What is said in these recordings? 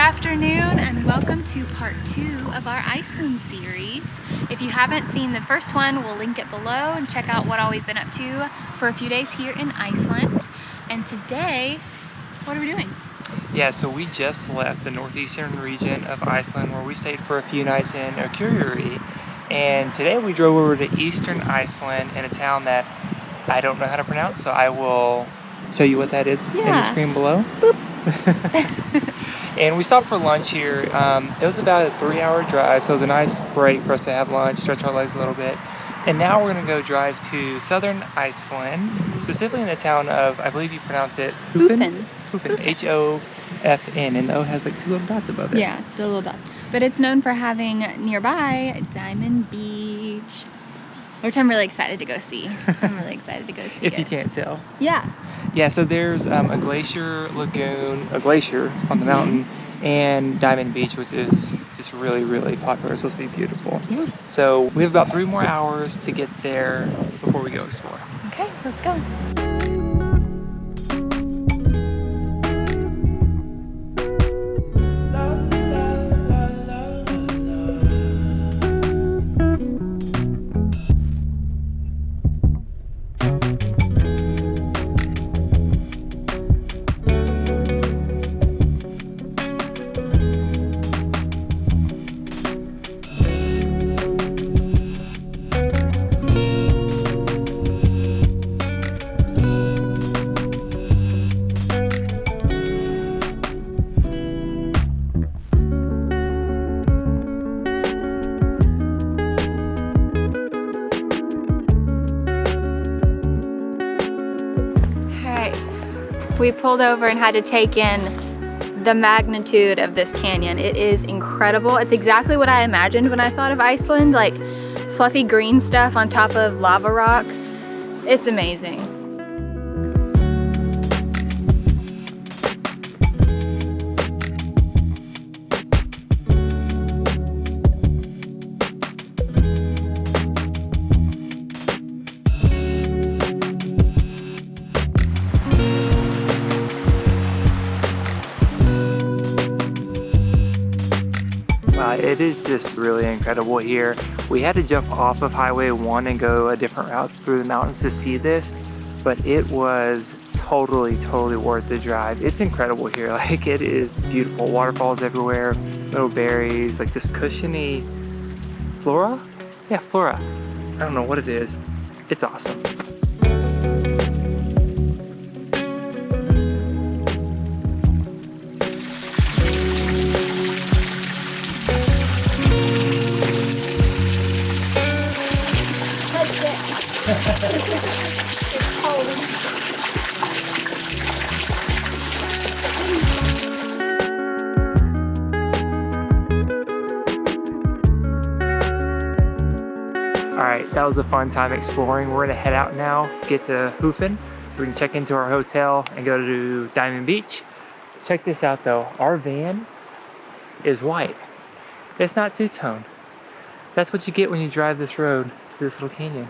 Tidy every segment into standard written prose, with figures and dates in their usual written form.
afternoon and welcome to part 2 of our Iceland series. If you haven't seen the first one, we'll link it below and check out what all we've been up to for a few days here in Iceland. And today, what are we doing? Yeah, so we just left the northeastern region of Iceland where we stayed for a few nights in Jökulsárlón. And today we drove over to eastern Iceland in a town that I don't know how to pronounce, so I will show you what that is in the screen below. Boop. And we stopped for lunch here. It was about a 3-hour drive, so it was a nice break for us to have lunch, stretch our legs a little bit. And now we're gonna go drive to southern Iceland, specifically in the town of, I believe you pronounce it, Höfn? Höfn, H-O-F-N, and the O has like 2 little dots above it. Yeah, the little dots. But it's known for having nearby Diamond Beach, which I'm really excited to go see. I'm really excited to go see If you can't tell. Yeah. Yeah, so there's a glacier lagoon, a glacier on the mountain, and Diamond Beach, which is just really, really popular. It's supposed to be beautiful. Yeah. So we have about 3 more hours to get there before we go explore. Okay, let's go. We pulled over and had to take in the magnitude of this canyon. It is incredible. It's exactly what I imagined when I thought of Iceland, like fluffy green stuff on top of lava rock. It's amazing. It is just really incredible here. We had to jump off of Highway 1 and go a different route through the mountains to see this, but it was totally worth the drive. It's incredible here. Like, it is beautiful. Waterfalls everywhere, little berries, like this cushiony flora? Yeah, flora. I don't know what it is. It's awesome. It's cold. Alright, that was a fun time exploring. We're gonna head out now, get to Höfn, so we can check into our hotel and go to Diamond Beach. Check this out though, our van is white. It's not two-tone. That's what you get when you drive this road to this little canyon.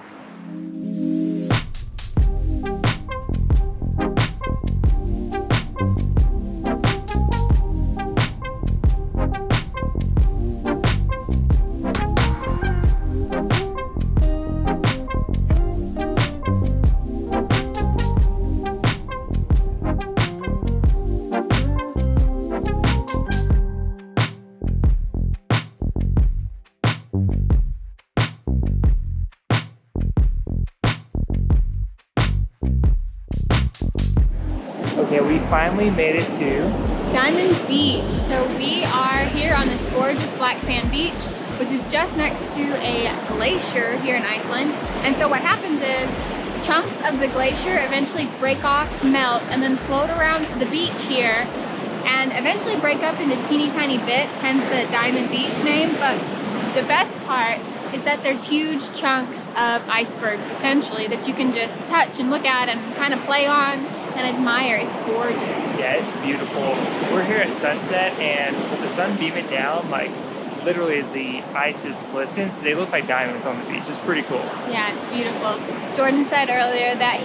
Okay, we finally made it to Diamond Beach. So we are here on this gorgeous black sand beach, which is just next to a glacier here in Iceland. And so what happens is chunks of the glacier eventually break off, melt, and then float around to the beach here and eventually break up into teeny tiny bits, hence the Diamond Beach name. But the best part is that there's huge chunks of icebergs essentially that you can just touch and look at and kind of play on and admire. It's gorgeous. Yeah, it's beautiful. We're here at sunset, and with the sun beaming down, like literally the ice just glistens. They look like diamonds on the beach. It's pretty cool. Yeah, it's beautiful. Jordan said earlier that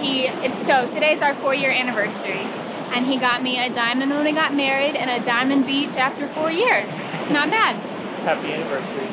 today's our 4-year anniversary. and he got me a diamond when we got married and a diamond beach after 4 years. Not bad. Happy anniversary.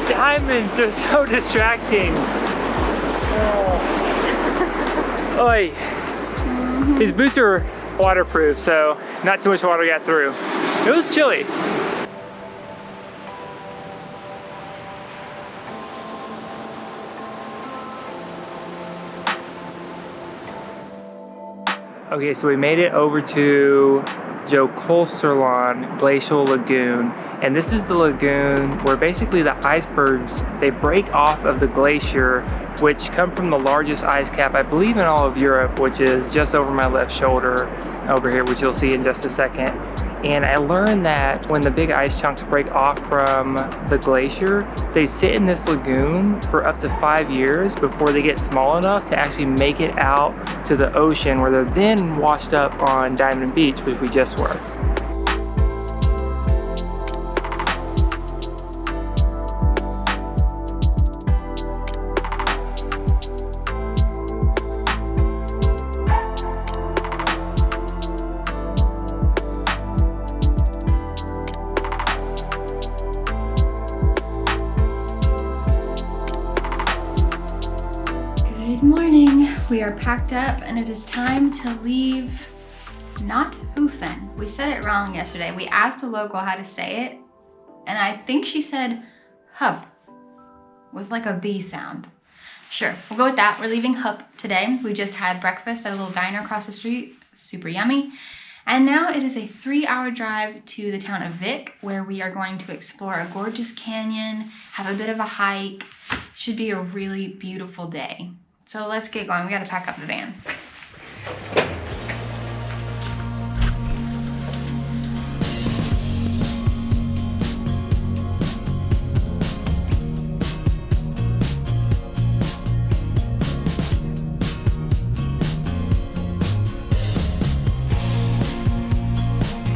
Diamonds are so distracting. Oh. Oi. These boots are waterproof, so not too much water got through. It was chilly. Okay, so we made it over to Jökulsárlón Glacial Lagoon, and this is the lagoon where basically the icebergs, they break off of the glacier, which come from the largest ice cap, I believe, in all of Europe, which is just over my left shoulder over here, which you'll see in just a second. And I learned that when the big ice chunks break off from the glacier, they sit in this lagoon for up to 5 years before they get small enough to actually make it out to the ocean, where they're then washed up on Diamond Beach, which we just were. Good morning. We are packed up and it is time to leave, not Hufen. We said it wrong yesterday. We asked a local how to say it, and I think she said Hup with like a B sound. Sure, we'll go with that. We're leaving Hup today. We just had breakfast at a little diner across the street, super yummy. And now it is a 3-hour drive to the town of Vik, where we are going to explore a gorgeous canyon, have a bit of a hike. Should be a really beautiful day. So let's get going. We gotta pack up the van.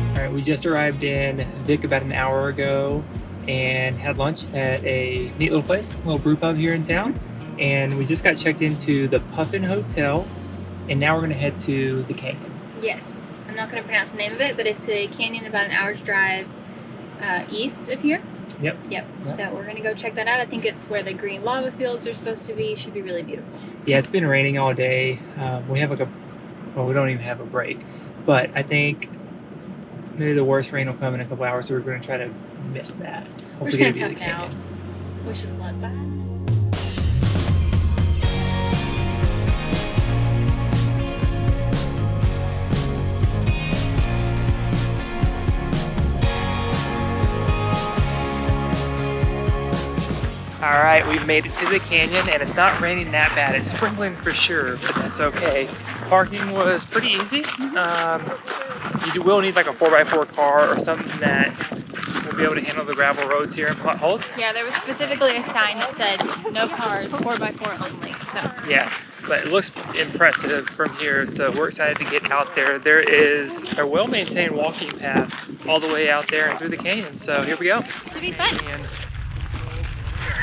All right, we just arrived in Vik about an hour ago and had lunch at a neat little place, a little brew pub here in town. And we just got checked into the Puffin Hotel, and now we're gonna head to the canyon. Yes, I'm not gonna pronounce the name of it, but it's a canyon about an hour's drive east of here. Yep. So we're gonna go check that out. I think it's where the green lava fields are supposed to be. Should be really beautiful. Yeah, it's been raining all day. We have well, we don't even have a break, but I think maybe the worst rain will come in a couple hours, so we're gonna try to miss that. We're just gonna tough it out. Wish us luck, bye. All right, we've made it to the canyon, and it's not raining that bad. It's sprinkling for sure, but that's okay. Parking was pretty easy. You will need like a 4x4 car or something that will be able to handle the gravel roads here and potholes. Yeah, there was specifically a sign that said no cars, 4x4 only. So yeah, but it looks impressive from here, so we're excited to get out there. There is a well-maintained walking path all the way out there and through the canyon, so here we go. Should be fun.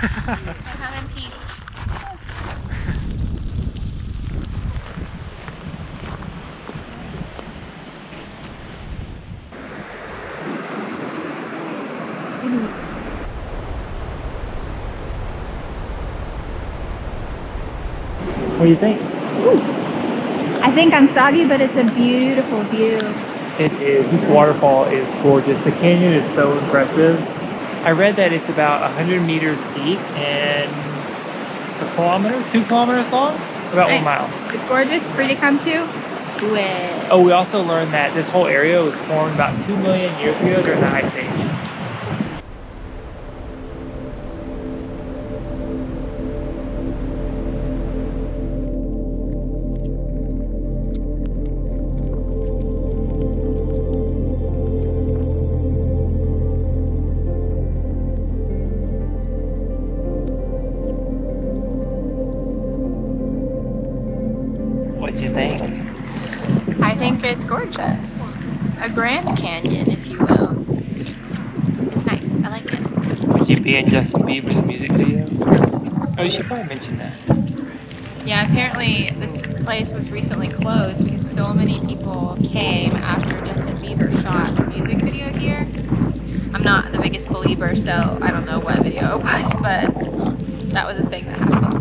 Come in peace. What do you think? Ooh. I think I'm soggy, but it's a beautiful view. It is. This waterfall is gorgeous. The canyon is so impressive. I read that it's about 100 meters deep and 2 kilometers long, about Nice. 1 mile. It's gorgeous, free to come to. Do it. Oh, we also learned that this whole area was formed about 2 million years ago during the Ice Age. What'd you think? I think it's gorgeous. A Grand Canyon, if you will. It's nice. I like it. Would you be in Justin Bieber's music video? Oh, you should probably mention that. Yeah, apparently this place was recently closed because so many people came after Justin Bieber shot a music video here. I'm not the biggest believer, so I don't know what video it was, but that was a thing that happened.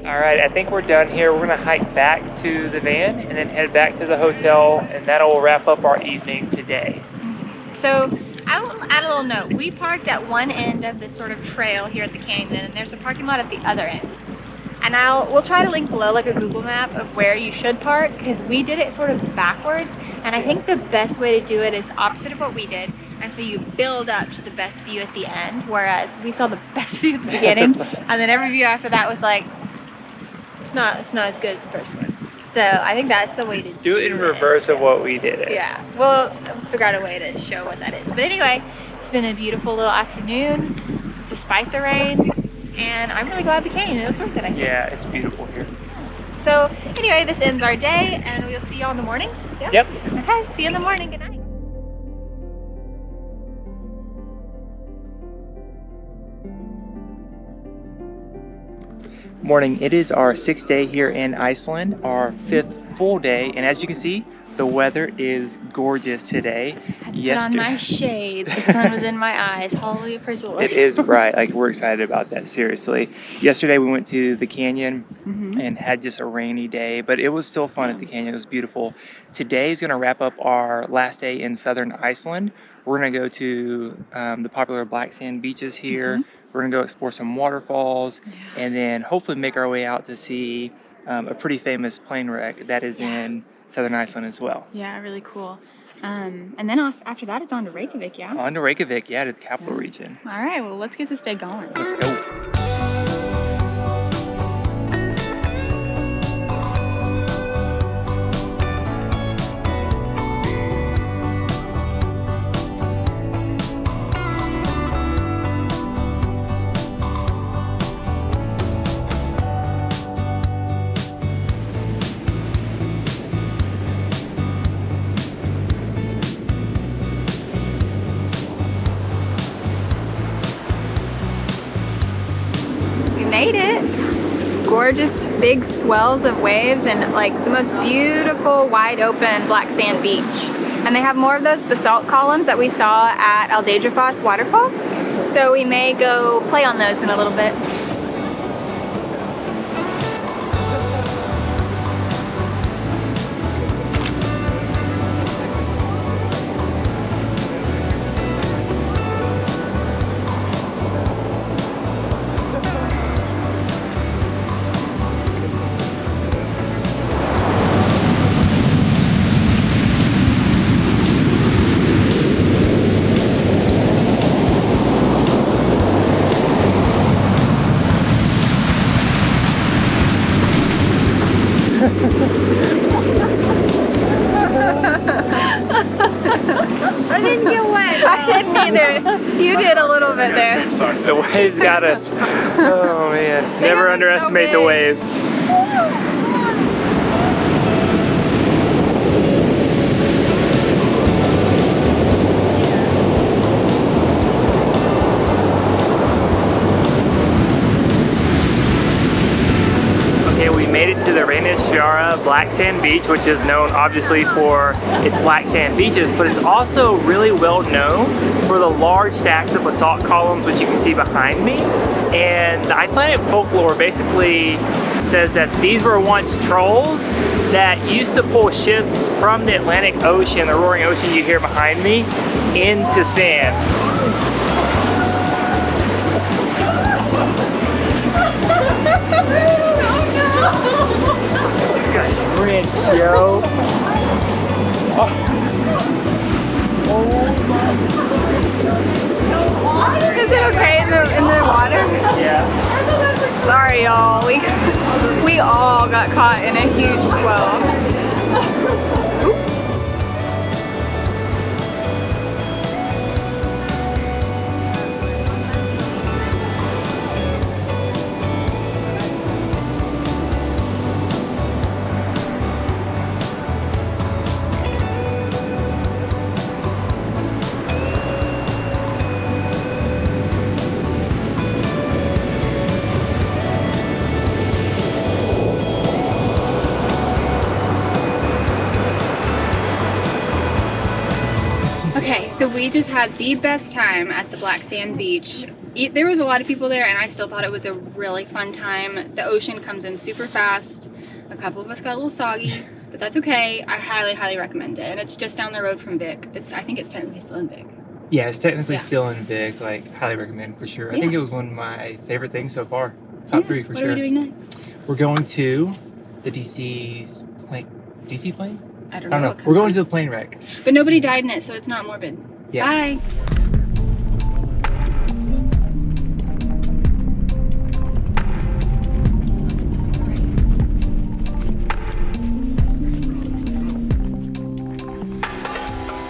All right, I think we're done here. We're gonna hike back to the van and then head back to the hotel, and that'll wrap up our evening today. So I will add a little note. We parked at one end of this sort of trail here at the canyon, and there's a parking lot at the other end. And we'll try to link below like a Google map of where you should park, because we did it sort of backwards, and I think the best way to do it is opposite of what we did. And so you build up to the best view at the end, whereas we saw the best view at the beginning, and then every view after that was like, it's not as good as the first one. So I think that's the way to do it. In reverse of what we did. Yeah, we'll figure out a way to show what that is. But anyway, it's been a beautiful little afternoon, despite the rain, and I'm really glad we came. It was worth it, I think. Yeah, it's beautiful here. So anyway, this ends our day, and we'll see y'all in the morning. Yeah? Yep. Okay, see you in the morning. Good night. Morning. It is our 6th day here in Iceland, our 5th full day, and as you can see, the weather is gorgeous today. I had to put on my shade. The sun was in my eyes. Hallelujah, praise the Lord. It is bright. Like, we're excited about that, seriously. Yesterday we went to the canyon and had just a rainy day, but it was still fun at the canyon. It was beautiful. Today is going to wrap up our last day in southern Iceland. We're going to go to the popular black sand beaches here. We're gonna go explore some waterfalls, and then hopefully make our way out to see a pretty famous plane wreck that is in southern Iceland as well. Yeah, really cool. And then after that, it's on to Reykjavik, yeah? On to Reykjavik, yeah, to the capital region. All right, well, let's get this day going. Let's go. Made it. Gorgeous big swells of waves and like the most beautiful wide open black sand beach. And they have more of those basalt columns that we saw at Fjadrargljúfur Waterfall. So we may go play on those in a little bit. I didn't get wet. I didn't either. You did a little bit there. Sorry, the waves got us. Oh man, never underestimate the waves. made it to the Reynisfjara Black Sand Beach, which is known obviously for its black sand beaches, but it's also really well known for the large stacks of basalt columns, which you can see behind me. And the Icelandic folklore basically says that these were once trolls that used to pull ships from the Atlantic Ocean, the roaring ocean you hear behind me, into sand. Rinse, yo. Oh. Is it okay in the water? Yeah. Sorry, y'all. We all got caught in a huge swell. Oops. Okay, so we just had the best time at the Black Sand Beach. There was a lot of people there and I still thought it was a really fun time. The ocean comes in super fast. A couple of us got a little soggy, but that's okay. I highly, highly recommend it. And it's just down the road from Vic. I think it's technically still in Vic. Yeah, it's technically still in Vic, like highly recommend for sure. I think it was one of my favorite things so far. Top 3 for sure. What are we doing next? We're going to the DC plane? I don't know. We're going to the plane wreck. But nobody died in it, so it's not morbid. Yeah. Bye.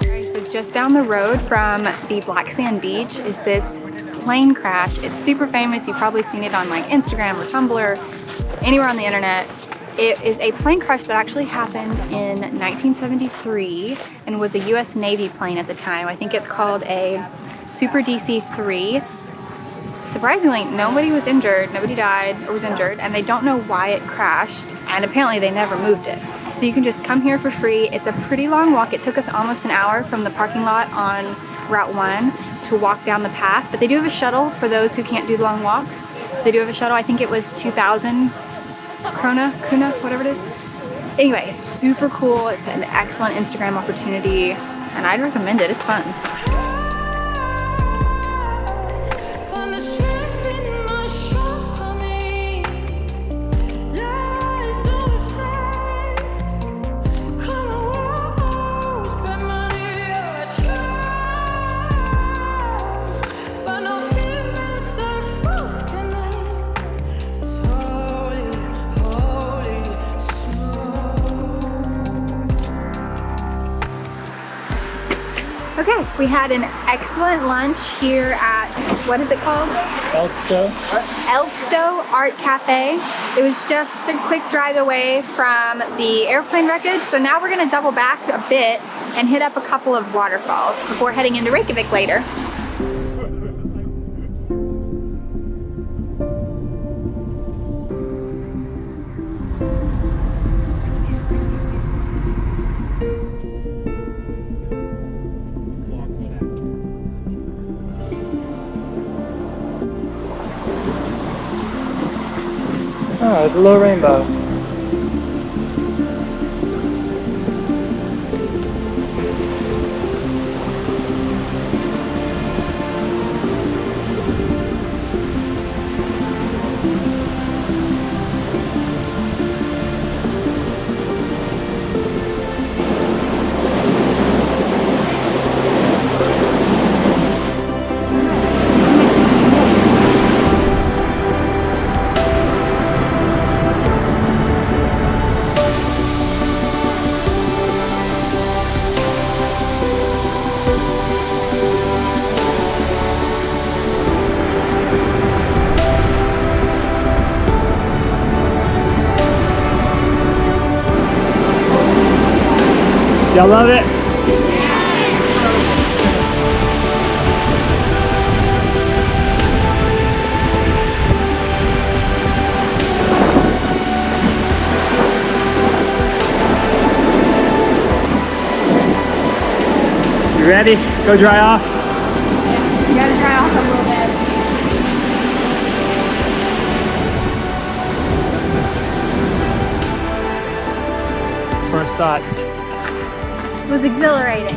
Okay, so just down the road from the Black Sand Beach is this plane crash. It's super famous. You've probably seen it on like Instagram or Tumblr, anywhere on the internet. It is a plane crash that actually happened in 1973 and was a US Navy plane at the time. I think it's called a Super DC-3. Surprisingly, nobody was injured, nobody died or was injured, and they don't know why it crashed, and apparently they never moved it. So you can just come here for free. It's a pretty long walk. It took us almost an hour from the parking lot on Route 1 to walk down the path, but they do have a shuttle for those who can't do long walks. They do have a shuttle. I think it was 2,000 kuna, whatever it is. Anyway, it's super cool. It's an excellent Instagram opportunity and I'd recommend it. It's fun. Okay, we had an excellent lunch here at, what is it called? Elsto Art Cafe. It was just a quick drive away from the airplane wreckage, so now we're gonna double back a bit and hit up a couple of waterfalls before heading into Reykjavik later. Oh, it's a little rainbow. Y'all love it? You ready? Go dry off? Yeah, you gotta dry off a little bit. First thoughts? It was exhilarating.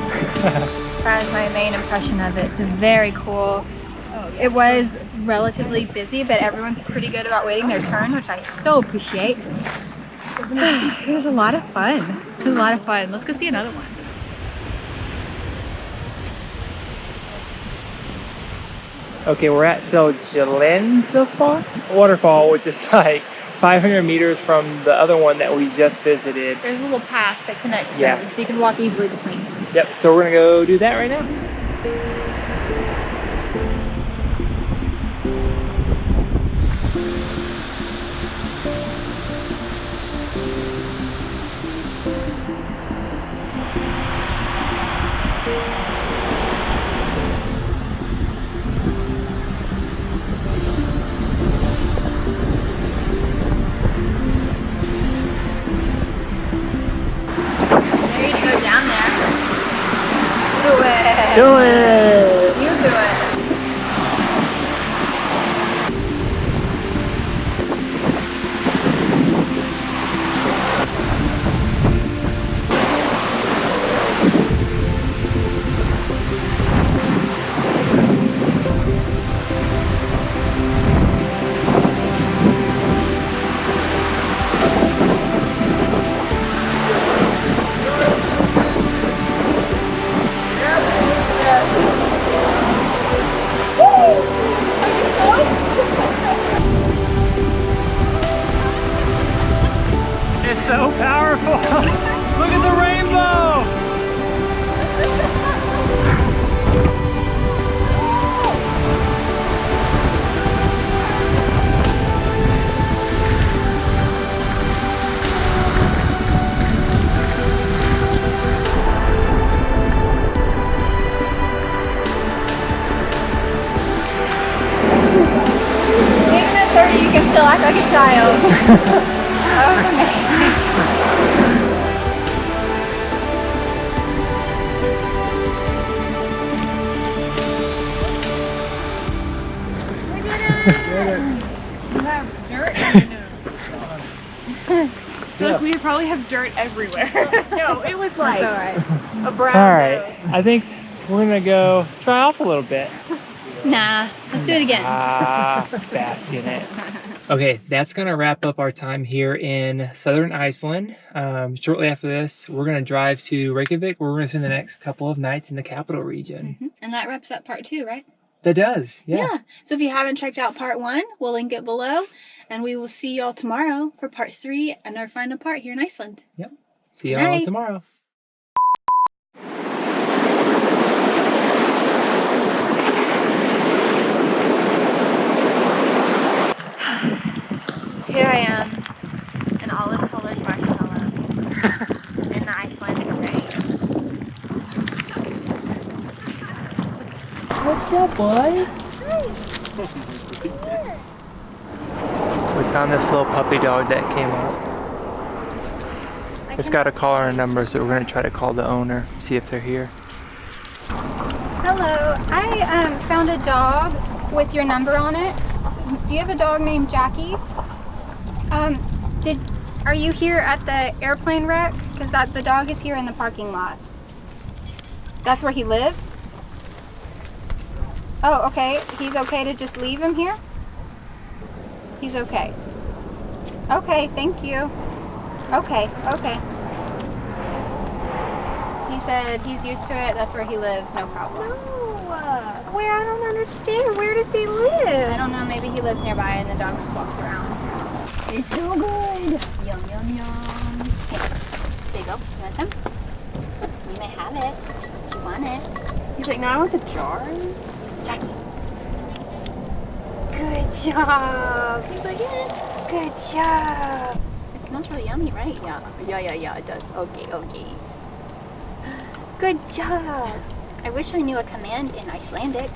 That is my main impression of it. It's very cool. It was relatively busy, but everyone's pretty good about waiting their turn, which I so appreciate. It was a lot of fun. It was a lot of fun. Let's go see another one. Okay, we're at Jökulsárlón waterfall, which is like 500 meters from the other one that we just visited. There's a little path that connects Yeah. them, so you can walk easily between. Yep, so we're gonna go do that right now. Ready to go down there. Do it. Do it! You do it. It's so powerful! Look at the rainbow! Even at 30, you can still act like a child. That was amazing. We did it! You have dirt in your nose. I feel like we probably have dirt everywhere. No, it was like That's a brown Alright, nose. I think we're gonna go try off a little bit. Nah, let's do it again. Bask in it. Okay, that's gonna wrap up our time here in southern Iceland. Shortly after this, we're gonna drive to Reykjavik, where we're gonna spend the next couple of nights in the capital region. And that wraps up part 2, right? That does, yeah. So if you haven't checked out part 1, we'll link it below. And we will see y'all tomorrow for part 3 and our final part here in Iceland. Yep. See y'all Night. tomorrow. Here I am, an olive-colored marshmallow in the Icelandic rain. What's up, boy? We found this little puppy dog that came up. It's got a collar and a number, so we're gonna try to call the owner, see if they're here. Hello, I found a dog with your number on it. Do you have a dog named Jackie? Are you here at the airplane wreck? Because the dog is here in the parking lot. That's where he lives? Oh, okay. He's okay to just leave him here? He's okay. Okay, thank you. Okay. He said he's used to it. That's where he lives. No problem. Where? I don't understand. Where does he live? I don't know. Maybe he lives nearby and the dog just walks around. It's so good. Yum, yum, yum. Here, there you go. You want some? You may have it. If you want it. He's like, no, I want the jar. Jackie. Good job. He's like, yeah. Good job. It smells really yummy, right? Yeah, it does. Okay. Good job. I wish I knew a command in Icelandic.